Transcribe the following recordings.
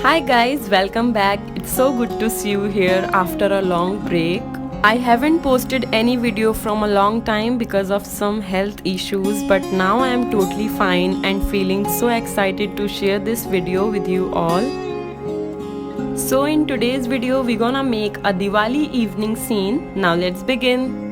Hi guys, welcome back. It's so good to see you here after a long break. I haven't posted any video from a long time because of some health issues, but now I am totally fine and feeling so excited to share this video with you all. So in today's video, we're gonna make a Diwali evening scene. Now let's begin.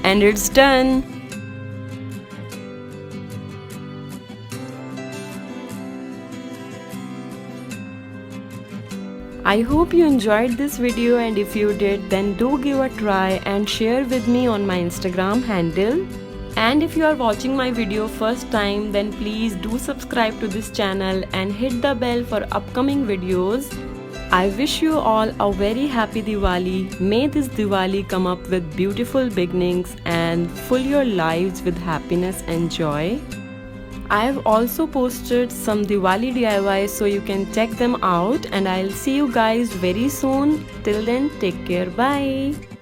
and it's done. I hope you enjoyed this video, and if you did, then do give a try and share with me on my Instagram handle. And if you are watching my video first time, then please do subscribe to this channel and hit the bell for upcoming videos. I wish you all a very happy Diwali. May this Diwali come up with beautiful beginnings and fill your lives with happiness and joy. I have also posted some Diwali DIYs, so you can check them out, and I'll see you guys very soon. Till then, take care. Bye.